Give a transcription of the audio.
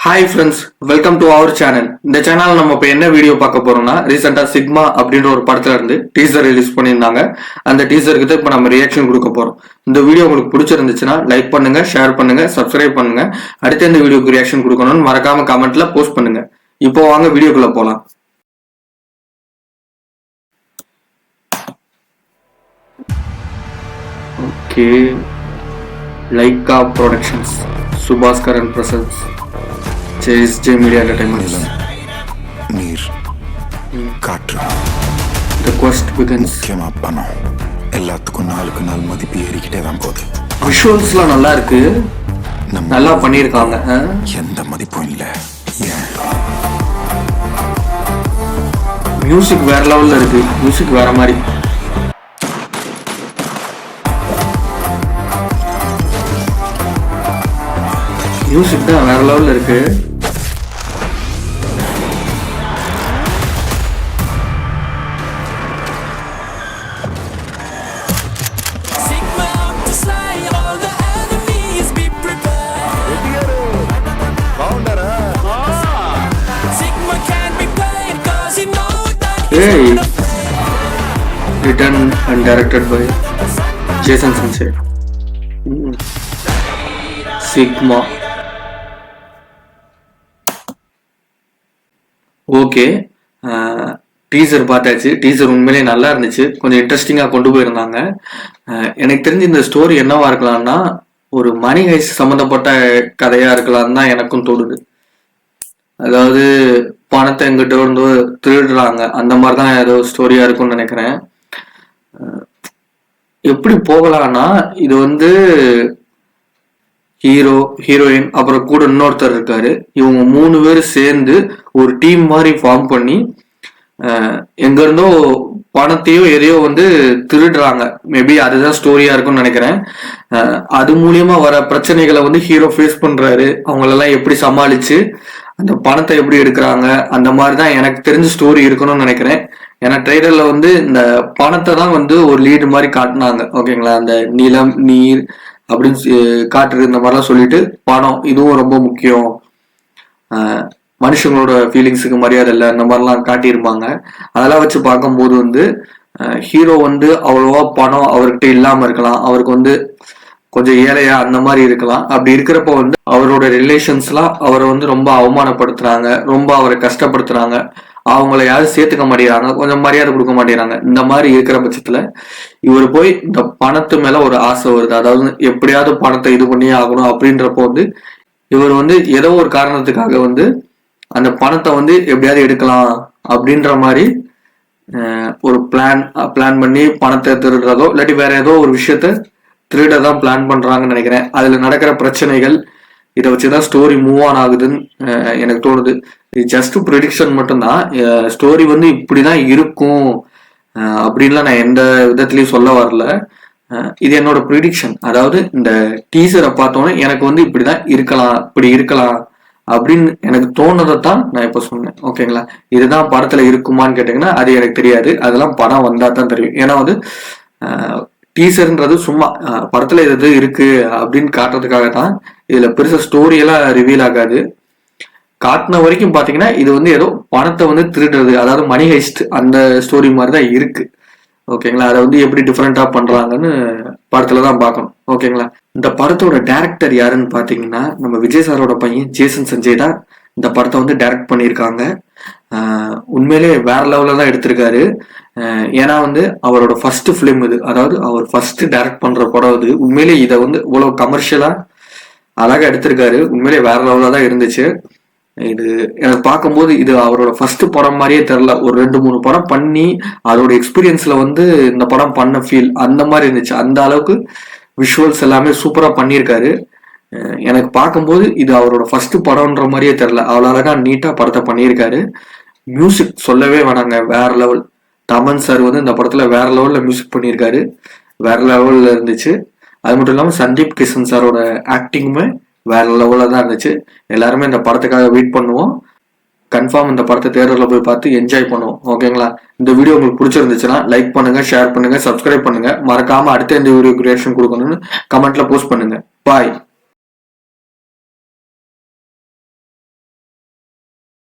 Hi friends, welcome to our channel. இந்த channel நம்ம இப்போ என்ன வீடியோ பார்க்க போறோம்னா, ரீசெண்டா சிக்மா அப்படின்ற ஒரு படத்துல இருந்து டீசர் ரிலீஸ் பண்ணியிருந்தாங்க. அந்த டீசருக்கு தான் இப்போ நம்ம ரியாக்ஷன் கொடுக்க போறோம். இந்த வீடியோ உங்களுக்கு பிடிச்சிருந்துச்சுன்னா லைக் பண்ணுங்க, ஷேர் பண்ணுங்க, சப்ஸ்கிரைப் பண்ணுங்க. அடுத்து இந்த வீடியோக்கு ரியாக்ஷன் கொடுக்கணும்னு மறக்காம கமெண்ட்ல போஸ்ட் பண்ணுங்க. இப்போ வாங்க வீடியோக்குள்ள போலாம். Okay, Lyca Productions, Subaskaran presents, JSJ media entertainments. நீர் காற்று The quest begins. முக்கியமா பணம் எல்லாத்துக்கும் நாளுக்கு நாள் மதிப்பு ஏறிக்கிட்டே தான் போகுது. விஷுவல்ஸ்லாம் நல்லா இருக்கு, நல்லா பண்ணியிருக்காங்க. எந்த மதிப்பும் இல்லை. ஏன் மியூசிக் வேற லெவல்ல இருக்கு, மியூசிக் வேற மாதிரி. மியூசிக் தான் வேற லெவல்ல இருக்கு. Hey, written and directed by Jason Sensei. Sigma. Okay, teaser பார்த்தாச்சு. டீசர் உண்மையிலேயே நல்லா இருந்துச்சு, கொஞ்சம் இன்ட்ரெஸ்டிங்காக கொண்டு போயிருந்தாங்க. எனக்கு தெரிஞ்சு இந்த ஸ்டோரி என்னவா இருக்கலாம்னா, ஒரு மணி ஹைஸ்ட் சம்மந்தப்பட்ட கதையா இருக்கலாம் தான் எனக்கும் தோணுது. அதாவது பணத்தை எங்கிட்ட இருந்து திருடுறாங்க, அந்த மாதிரி தான் ஏதோ ஸ்டோரியா இருக்கும்னு நினைக்கிறேன். எப்படி போகலாம்னா, இது வந்து ஹீரோ, ஹீரோயின், அப்புறம் கூட இன்னொருத்தர் இருக்காரு. இவங்க 3 பேர் சேர்ந்து ஒரு டீம் மாதிரி ஃபார்ம் பண்ணி எங்க இருந்தோ பணத்தையோ எதையோ வந்து திருடுறாங்க. மேபி அதுதான் ஸ்டோரியா இருக்கும்னு நினைக்கிறேன். அது மூலியமா வர பிரச்சனைகளை வந்து ஹீரோ ஃபேஸ் பண்றாரு. அவங்களெல்லாம் எப்படி சமாளிச்சு அந்த பணத்தை எப்படி எடுக்கிறாங்க, அந்த மாதிரிதான் எனக்கு தெரிஞ்ச ஸ்டோரி இருக்கணும்னு நினைக்கிறேன். ஏன்னா ட்ரெய்லர்ல வந்து இந்த பணத்தை தான் வந்து ஒரு லீடு மாதிரி காட்டினாங்க. ஓகேங்களா, அந்த நிலம், நீர் அப்படின்னு காட்டுறது, இந்த மாதிரிலாம் சொல்லிட்டு பணம் இதுவும் ரொம்ப முக்கியம், மனுஷங்களோட ஃபீலிங்ஸுக்கு மரியாதை இல்லை, இந்த மாதிரிலாம் காட்டியிருப்பாங்க. அதெல்லாம் வச்சு பார்க்கும்போது வந்து ஹீரோ வந்து அவ்வளோவா பணம் அவர்கிட்ட இல்லாம இருக்கலாம், அவருக்கு வந்து கொஞ்சம் ஏழையா அந்த மாதிரி இருக்கலாம். அப்படி இருக்கிறப்ப வந்து அவரோட ரிலேஷன்ஸ்லாம் அவரை வந்து ரொம்ப அவமானப்படுத்துறாங்க, ரொம்ப அவரை கஷ்டப்படுத்துறாங்க, அவங்கள யாரும் சேர்த்துக்க மாட்டேங்கிறாங்க, கொஞ்சம் மரியாதை கொடுக்க மாட்டேங்கிறாங்க. இந்த மாதிரி இருக்கிற பட்சத்துல இவர் போய் இந்த பணத்து மேல ஒரு ஆசை வருது, அதாவது எப்படியாவது பணத்தை இது பண்ணியே ஆகணும் அப்படின்றப்போ வந்து இவர் வந்து ஏதோ ஒரு காரணத்துக்காக வந்து அந்த பணத்தை வந்து எப்படியாவது எடுக்கலாம் அப்படின்ற மாதிரி ஒரு பிளான் பண்ணி பணத்தை திருடுறதோ இல்லாட்டி வேற ஏதோ ஒரு விஷயத்த திருடதான் பிளான் பண்றாங்கன்னு நினைக்கிறேன். அதுல நடக்கிற பிரச்சனைகள் இதை வச்சுதான் ஸ்டோரி மூவ் ஆன் ஆகுதுன்னு எனக்கு தோணுது. இது ஜஸ்ட் ப்ரெடிக்ஷன் மட்டும்தான். ஸ்டோரி வந்து இப்படிதான் இருக்கும் அப்படின்லாம் நான் எந்த விதத்துலயும் சொல்ல வரல. இது என்னோட ப்ரிடிக்ஷன். அதாவது இந்த டீசரை பார்த்தோன்னே எனக்கு வந்து இப்படிதான் இருக்கலாம், இப்படி இருக்கலாம் அப்படின்னு எனக்கு தோணுதைத்தான் நான் இப்ப சொன்னேன். ஓகேங்களா, இதுதான் படத்துல இருக்குமான்னு கேட்டீங்கன்னா அது எனக்கு தெரியாது, அதெல்லாம் படம் வந்தா தான் தெரியும். ஏன்னா வந்து டீசர்ன்றது சும்மா படத்துல இது இருக்கு அப்படின்னு காட்டுறதுக்காக தான். இதுல பெருசா ஸ்டோரி எல்லாம் ரிவீல் ஆகாது. காட்டின வரைக்கும் பாத்தீங்கன்னா இது வந்து ஏதோ பணத்தை வந்து திருடுறது, அதாவது மணி ஹைஸ்ட் அந்த ஸ்டோரி மாதிரி தான் இருக்கு. ஓகேங்களா, அதை வந்து எப்படி டிஃப்ரெண்டா பண்றாங்கன்னு படத்துலதான் பார்க்கணும். ஓகேங்களா, இந்த படத்தோட டைரக்டர் யாருன்னு பாத்தீங்கன்னா நம்ம விஜய் சாரோட பையன் ஜேசன் சஞ்சய் தான் இந்த படத்தை வந்து டைரக்ட் பண்ணியிருக்காங்க. உண்மையிலே வேற லெவல்ல தான் எடுத்திருக்காரு. ஏன்னா வந்து அவரோட ஃபர்ஸ்ட் ஃபிலிம் இது, அதாவது அவர் ஃபர்ஸ்ட் டைரக்ட் பண்ற படம் இது. உண்மையிலே இதை வந்து இவ்வளவு கமர்ஷியலா அழகா எடுத்திருக்காரு. உண்மையிலே வேற லெவல்ல தான் இருந்துச்சு. இது எனக்கு பார்க்கும்போது இது அவரோட ஃபர்ஸ்ட் படம் மாதிரியே தெரியல. ஒரு 2-3 படம் பண்ணி அதோட எக்ஸ்பீரியன்ஸ்ல வந்து இந்த படம் பண்ண ஃபீல் அந்த மாதிரி இருந்துச்சு. அந்த அளவுக்கு விஷுவல்ஸ் எல்லாமே சூப்பரா பண்ணியிருக்காரு. எனக்கு பார்க்கும்போது இது அவரோட ஃபர்ஸ்ட் படம்ன்ற மாதிரியே தெரியல, அவ்வளோ அழகா நீட்டா படத்தை பண்ணியிருக்காரு. மியூசிக் சொல்லவே வேணாங்க, வேற லெவல். தமன் சார் வந்து இந்த படத்துல வேற லெவல்ல மியூசிக் பண்ணியிருக்காரு, வேற லெவல்ல இருந்துச்சு. அது மட்டும் இல்லாம சந்தீப் கிஷன் சாரோட ஆக்டிங்குமே வேற லெவல்ல தான் இருந்துச்சு. எல்லாருமே இந்த படத்துக்காக வெயிட் பண்ணுவோம். கன்ஃபார்ம் இந்த படத்தை தியேட்டர்ல போய் பார்த்து என்ஜாய் பண்ணுவோம். ஓகேங்களா, இந்த வீடியோ உங்களுக்கு பிடிச்சிருந்துச்சுன்னா லைக் பண்ணுங்க, ஷேர் பண்ணுங்க, சப்ஸ்கிரைப் பண்ணுங்க. மறக்காம அடுத்த இந்த வீடியோக்கு ரியாக்ஷன் கொடுக்கணும்னு கமெண்ட்ல போஸ்ட் பண்ணுங்க. பாய்.